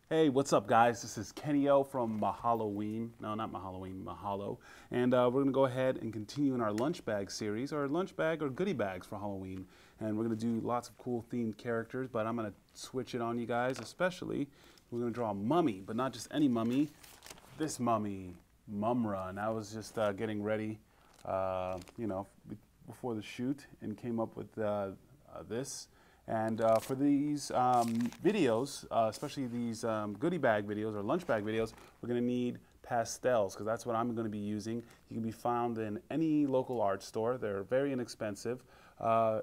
Hey, what's up, guys? This is Kenny O from Mahalloween. No, not Mahalloween, Mahalo. And we're going to go ahead and continue in our lunch bag series, or lunch bag or goodie bags for Halloween. And we're going to do lots of cool themed characters, but I'm going to switch it on you guys, especially we're going to draw a mummy, but not just any mummy, this mummy, Mumra. And I was just getting ready, before the shoot and came up with this. And for these videos, especially these goodie bag videos or lunch bag videos, we're going to need pastels because that's what I'm going to be using. You can be found in any local art store. They're very inexpensive.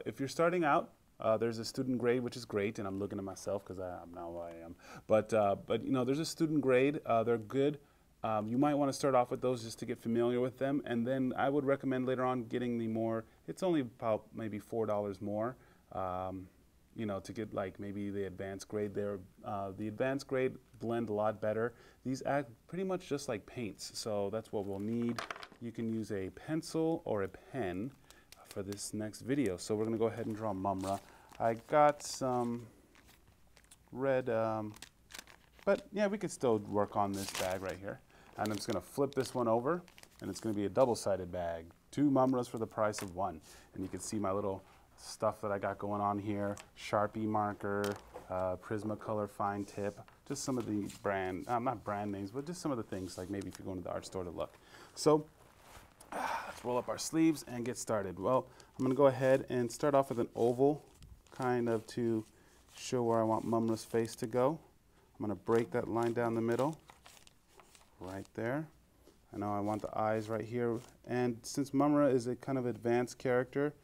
If you're starting out, there's a student grade, which is great, and I'm looking at myself because I'm not who I am. But there's a student grade. They're good. You might want to start off with those just to get familiar with them, and then I would recommend later on getting the more. It's only about maybe $4 more. To get like maybe the advanced grade there. The advanced grade blend a lot better. These act pretty much just like paints, so that's what we'll need. You can use a pencil or a pen for this next video. So we're gonna go ahead and draw Mumra. I got some red, but yeah, we could still work on this bag right here. And I'm just gonna flip this one over, and it's gonna be a double-sided bag. 2 Mumras for the price of 1. And you can see my little stuff that I got going on here, Sharpie marker, Prismacolor fine tip, just some of the not brand names, but just some of the things, like maybe if you're going to the art store to look. So let's roll up our sleeves and get started. Well, I'm gonna go ahead and start off with an oval, kind of to show where I want Mumra's face to go. I'm gonna break that line down the middle, right there. I know I want the eyes right here, and since Mumra is a kind of advanced character,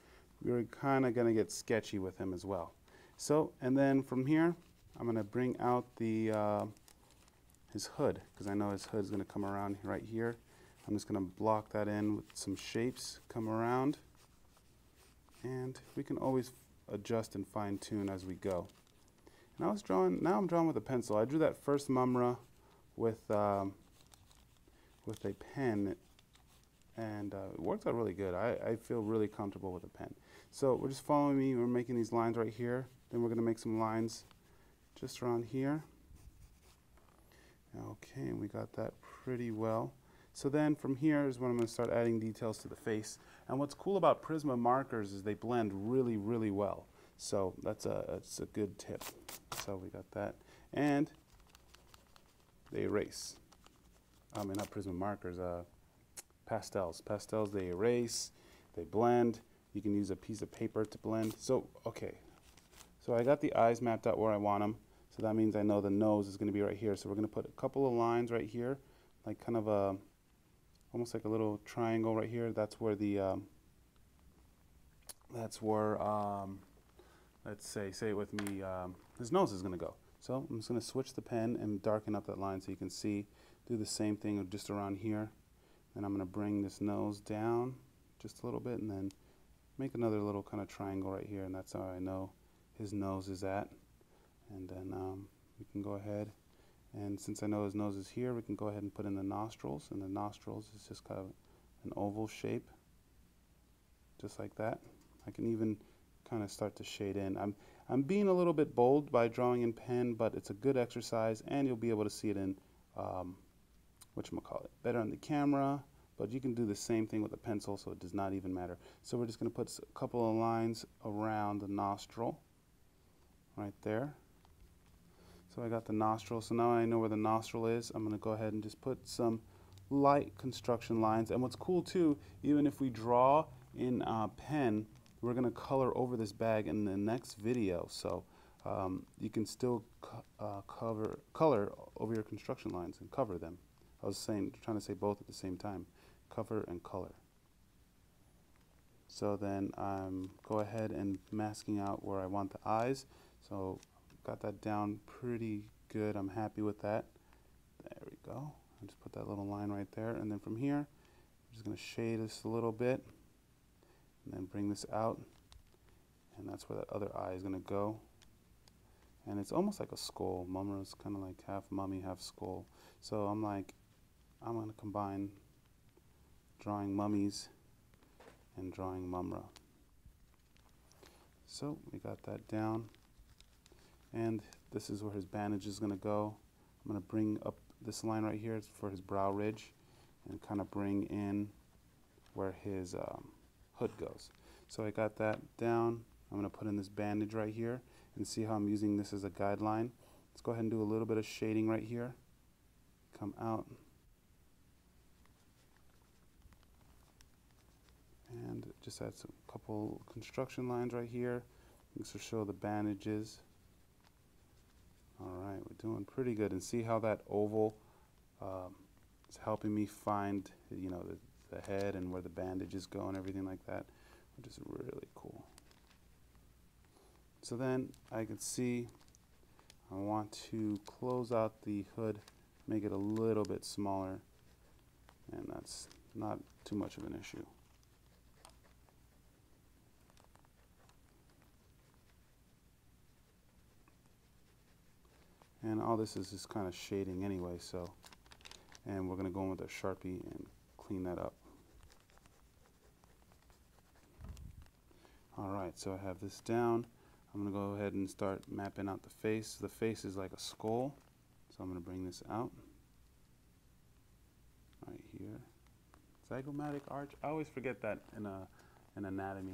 we're kind of going to get sketchy with him as well. So, and then from here, I'm going to bring out the his hood, because I know his hood is going to come around right here. I'm just going to block that in with some shapes, come around, and we can always adjust and fine tune as we go. And now I'm drawing with a pencil. I drew that first Mumra with a pen, and it worked out really good. I feel really comfortable with a pen. So we're just following me. We're making these lines right here. Then we're going to make some lines just around here. Okay, and we got that pretty well. So then from here is when I'm going to start adding details to the face. And what's cool about Prisma markers is they blend really, really well. So that's a good tip. So we got that. And they erase. I mean, not Prisma markers, pastels. Pastels, they erase, they blend. You can use a piece of paper to blend. So, okay. So I got the eyes mapped out where I want them. So that means I know the nose is going to be right here. So we're going to put a couple of lines right here, like kind of a, almost like a little triangle right here. That's where the, let's say it with me, his nose is going to go. So I'm just going to switch the pen and darken up that line so you can see. Do the same thing just around here. Then I'm going to bring this nose down just a little bit and then make another little kind of triangle right here, and that's how I know his nose is at. And then we can go ahead, and since I know his nose is here, we can go ahead and put in the nostrils, and the nostrils is just kind of an oval shape, just like that. I can even kind of start to shade in. I'm being a little bit bold by drawing in pen, but it's a good exercise, and you'll be able to see it in whatchamacallit, better on the camera. But you can do the same thing with a pencil, so it does not even matter. So we're just going to put a couple of lines around the nostril, right there. So I got the nostril, so now I know where the nostril is. I'm going to go ahead and just put some light construction lines. And what's cool too, even if we draw in pen, we're going to color over this bag in the next video. So you can still color over your construction lines and cover them. I was trying to say both at the same time. Cover and color. So then go ahead and masking out where I want the eyes. So got that down pretty good. I'm happy with that. There we go. I just put that little line right there, and then from here I'm just going to shade this a little bit and then bring this out, and that's where that other eye is going to go. And it's almost like a skull. Mumra is kind of like half mummy, half skull. So I'm going to combine drawing mummies and drawing Mumra. So we got that down, and this is where his bandage is going to go. I'm going to bring up this line right here for his brow ridge and kind of bring in where his hood goes. So I got that down. I'm going to put in this bandage right here and see how I'm using this as a guideline. Let's go ahead and do a little bit of shading right here. Come out. And just add some couple construction lines right here. Just to show the bandages. Alright, we're doing pretty good. And see how that oval is helping me find, you know, the head and where the bandages go and everything like that, which is really cool. So then I can see I want to close out the hood, make it a little bit smaller, and that's not too much of an issue. And all this is just kind of shading anyway, so, and we're going to go in with a Sharpie and clean that up. Alright, so I have this down. I'm going to go ahead and start mapping out the face. The face is like a skull, so I'm going to bring this out. Right here. Zygomatic arch. I always forget that in anatomy,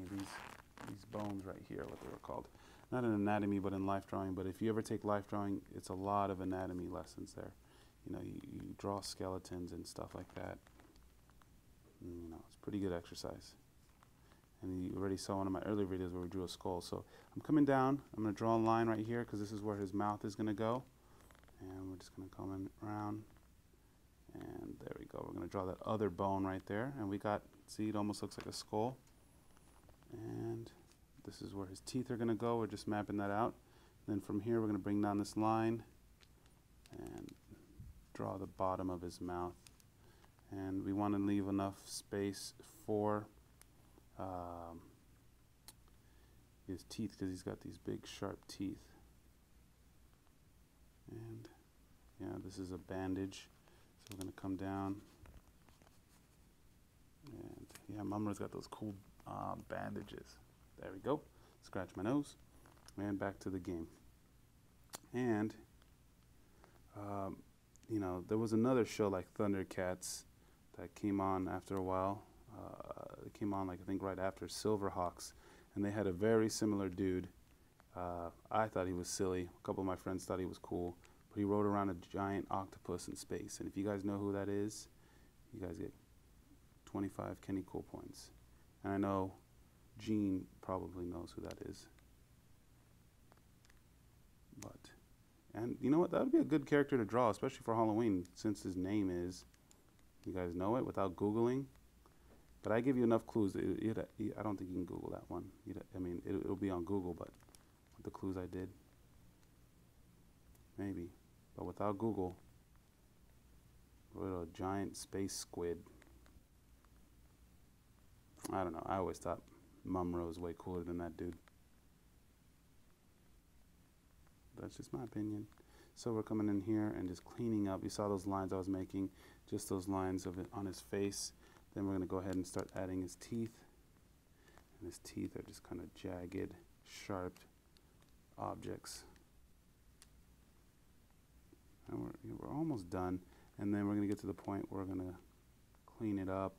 these bones right here, what they were called. Not in anatomy, but in life drawing. But if you ever take life drawing, it's a lot of anatomy lessons there. You know, you draw skeletons and stuff like that. And, you know, it's pretty good exercise. And you already saw one of my earlier videos where we drew a skull. So I'm coming down. I'm going to draw a line right here because this is where his mouth is going to go. And we're just going to come in around. And there we go. We're going to draw that other bone right there. And we got, see, it almost looks like a skull. And this is where his teeth are going to go. We're just mapping that out. Then from here, we're going to bring down this line and draw the bottom of his mouth. And we want to leave enough space for his teeth because he's got these big sharp teeth. And yeah, this is a bandage. So we're going to come down. And yeah, Mumra's got those cool bandages. There we go. Scratch my nose. And back to the game. And, you know, there was another show like Thundercats that came on after a while. It came on, like, I think right after Silverhawks. And they had a very similar dude. I thought he was silly. A couple of my friends thought he was cool. But he rode around a giant octopus in space. And if you guys know who that is, you guys get 25 Kenny Cool points. And I know Gene probably knows who that is. But, and you know what? That would be a good character to draw, especially for Halloween, since his name is, you guys know it without Googling. But I give you enough clues. I don't think you can Google that one. I mean, it'll be on Google, but with the clues I did, maybe. But without Google, what a giant space squid. I don't know. I always thought Mumra was way cooler than that dude. That's just my opinion. So we're coming in here and just cleaning up. You saw those lines I was making, just those lines of it on his face. Then we're going to go ahead and start adding his teeth. And his teeth are just kind of jagged, sharp objects. And we're almost done. And then we're going to get to the point where we're going to clean it up.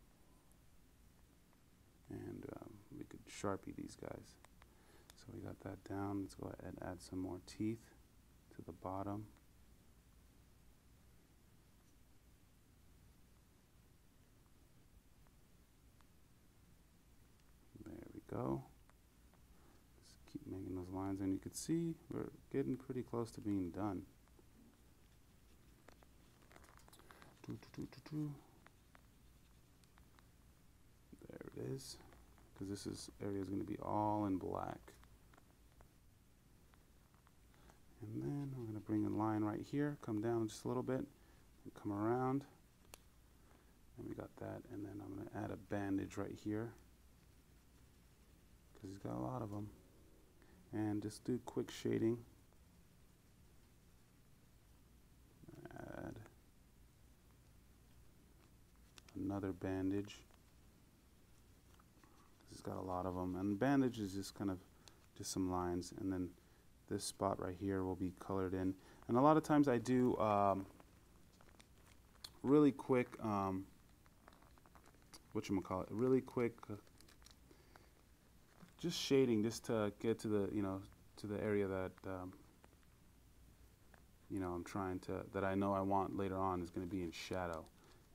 And we could Sharpie these guys. So we got that down. Let's go ahead and add some more teeth to the bottom. There we go. Just keep making those lines, and you can see we're getting pretty close to being done. There it is. Because this area is going to be all in black. And then we're going to bring a line right here, come down just a little bit, and come around. And we got that, and then I'm going to add a bandage right here, because he's got a lot of them. And just do quick shading. Add another bandage. He's got a lot of them, and bandage is just kind of just some lines, and then this spot right here will be colored in. And a lot of times I do really quick, really quick, just shading, just to get to the, to the area that, I'm trying to, that I know I want later on is going to be in shadow.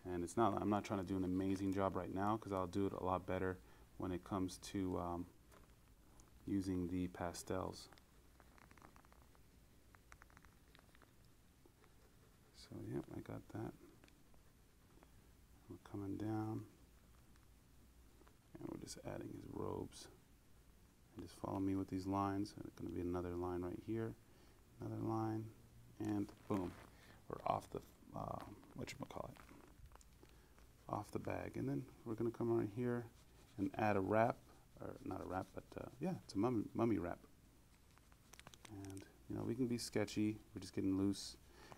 And it's not, I'm not trying to do an amazing job right now, because I'll do it a lot better when it comes to using the pastels. So, yep, I got that. We're coming down, and we're just adding his robes. And just follow me with these lines. There's going to be another line right here, another line, and boom, we're off the off the bag. And then we're going to come right here and add a wrap, or not a wrap, but yeah, it's a mummy wrap. And we can be sketchy. We're just getting loose.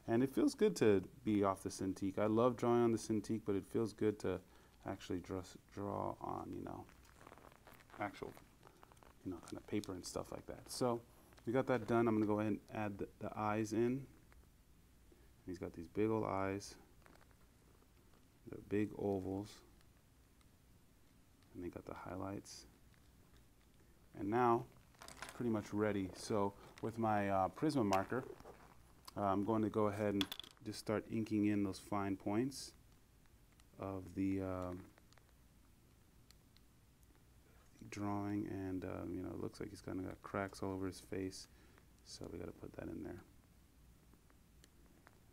And it feels good to be off the Cintiq. I love drawing on the Cintiq, but it feels good to actually draw on, actual, kind of paper and stuff like that. So we got that done. I'm going to go ahead and add the eyes in. He's got these big old eyes. They're big ovals. And they got the highlights. And now, pretty much ready. So with my Prisma marker, I'm going to go ahead and just start inking in those fine points of the drawing, and it looks like he's kind of got cracks all over his face, so we got to put that in there.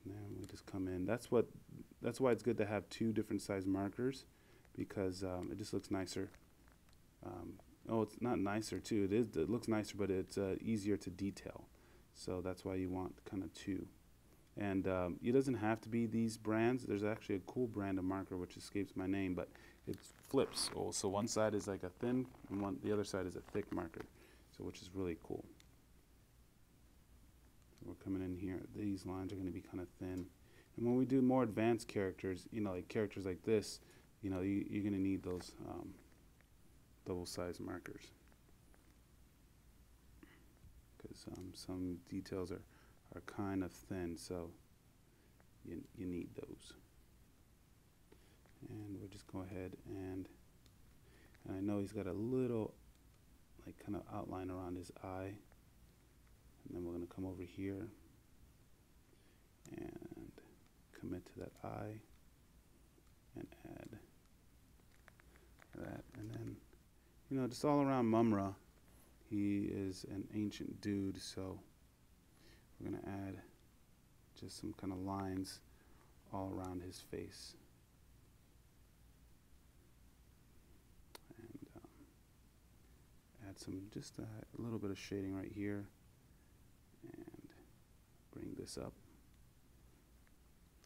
And then we just come in. That's why it's good to have two different size markers, because it just looks nicer. Oh, it's not nicer too. It looks nicer, but it's easier to detail. So that's why you want kind of two. And it doesn't have to be these brands. There's actually a cool brand of marker which escapes my name, but it flips. Oh, so one side is like a thin, and the other side is a thick marker, so which is really cool. So we're coming in here. These lines are going to be kind of thin. And when we do more advanced characters, like characters like this, you're going to need those double-sized markers, because some details are kind of thin, so you need those. And we'll just go ahead and I know he's got a little kind of outline around his eye, and then we're going to come over here and commit to that eye and add that. And then just all around Mumm-Ra, he is an ancient dude, so we're going to add just some kind of lines all around his face. And add just a little bit of shading right here, and bring this up.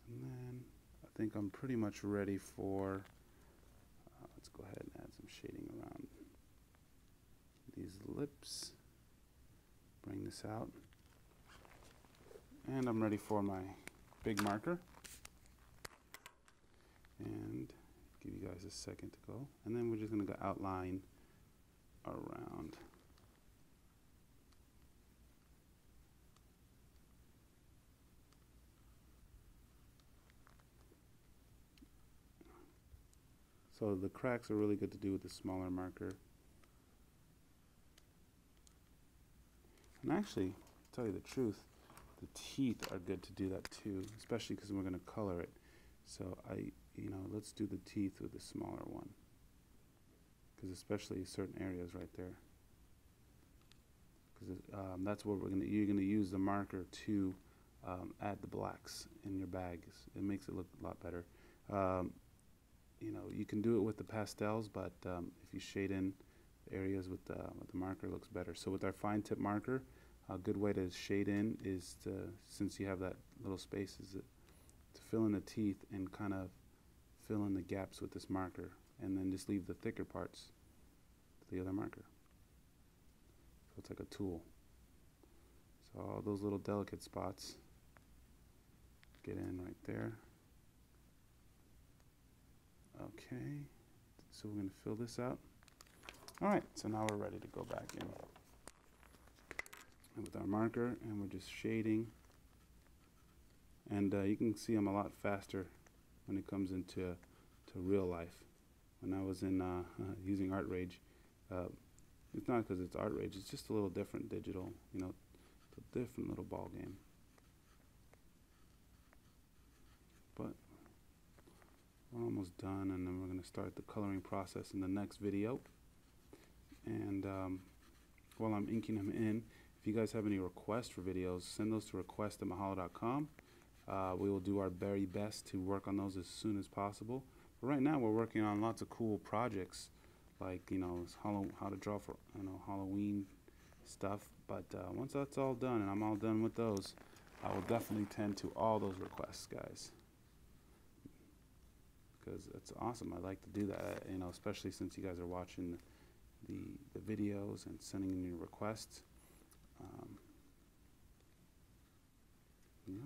And then I think I'm pretty much ready for, let's go ahead and add some shading around these lips. Bring this out. And I'm ready for my big marker. And give you guys a second to go. And then we're just going to go outline around. So the cracks are really good to do with the smaller marker. And actually, to tell you the truth, the teeth are good to do that too, especially because we're going to color it. So let's do the teeth with the smaller one, because especially certain areas right there, because that's what you're going to use the marker to add the blacks in your bags. It makes it look a lot better. You can do it with the pastels, but if you shade in areas with the marker, it looks better. So with our fine tip marker, a good way to shade in is to, since you have that little space, is to fill in the teeth and kind of fill in the gaps with this marker, and then just leave the thicker parts to the other marker. So it's like a tool. So all those little delicate spots get in right there. Okay, so we're going to fill this out. All right, so now we're ready to go back in. with our marker, and we're just shading. And you can see I'm a lot faster when it comes into real life. When I was in using ArtRage, it's not because it's ArtRage, it's just a little different digital, you know, it's a different little ball game. But we're almost done, and then we're going to start the coloring process in the next video. And while I'm inking them in, if you guys have any requests for videos, send those to request@mahalo.com. We will do our very best to work on those as soon as possible. But right now we're working on lots of cool projects, like, you know, how to draw for, you know, Halloween stuff. But once that's all done and I'm all done with those, I will definitely tend to all those requests, guys, because it's awesome. I like to do that, you know, especially since you guys are watching the videos and sending in your requests. Yep.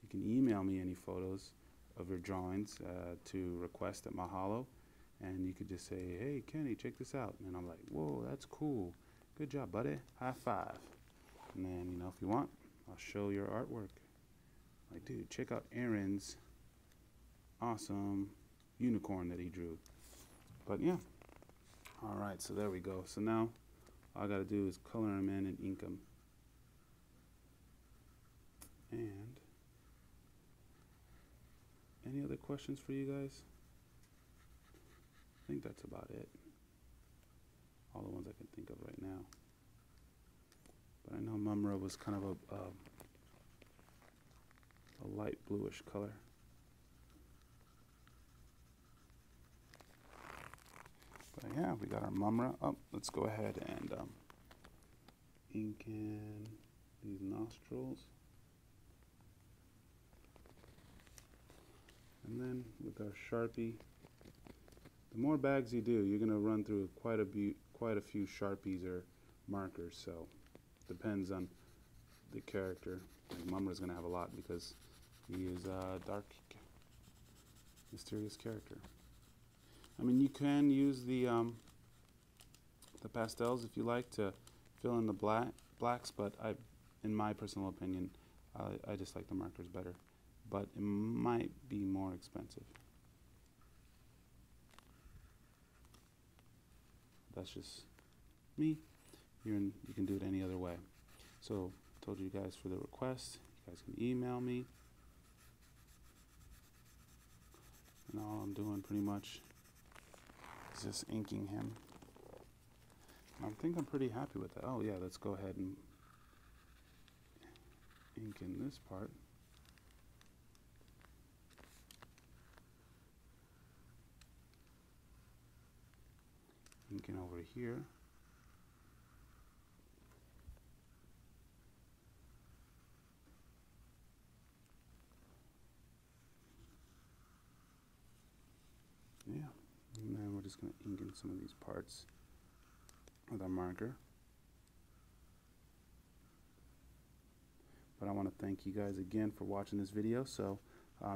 You can email me any photos of your drawings to request@mahalo, and you could just say, hey Kenny, check this out, and I'm like, whoa, that's cool, good job, buddy, high five. And then, you know, if you want, I'll show your artwork, like, dude, check out Aaron's awesome unicorn that he drew. But yeah, all right, so there we go. So now all I gotta do is color them in and ink them. And any other questions for you guys? I think that's about it. All the ones I can think of right now. But I know Mumra was kind of a light bluish color. But yeah, we got our Mumra. Oh, let's go ahead and ink in these nostrils. And then with our Sharpie, the more bags you do, you're going to run through quite a few Sharpies or markers, so depends on the character. Like Mumra's going to have a lot because he is a dark, mysterious character. I mean, you can use the pastels if you like to fill in the blacks, but in my personal opinion, I just like the markers better. But it might be more expensive. That's just me. You can do it any other way. So, told you guys for the request. You guys can email me. And all I'm doing pretty much is just inking him. I think I'm pretty happy with that. Oh yeah, let's go ahead and ink in this part. Inking over here. Yeah, and then we're just going to ink in some of these parts with our marker. But I want to thank you guys again for watching this video. So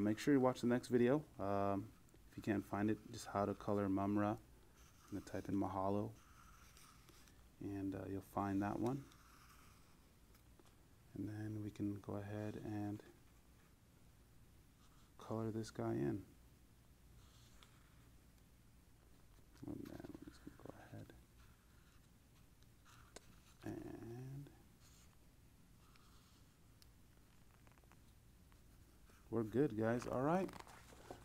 make sure you watch the next video. If you can't find it, just how to color Mumra. I'm going to type in Mahalo, and you'll find that one. And then we can go ahead and color this guy in. And then we're just going to go ahead and we're good, guys. All right.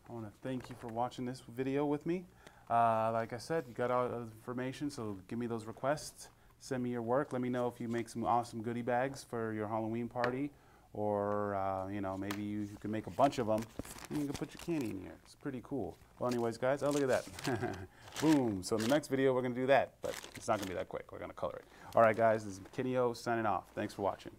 I want to thank you for watching this video with me. Like I said, you got all the information, so give me those requests. Send me your work. Let me know if you make some awesome goodie bags for your Halloween party, or you know, maybe you can make a bunch of them and you can put your candy in here. It's pretty cool. Well, anyways, guys, oh, look at that. Boom. So in the next video, we're going to do that, but it's not going to be that quick. We're going to color it. All right, guys, this is Kenny O signing off. Thanks for watching.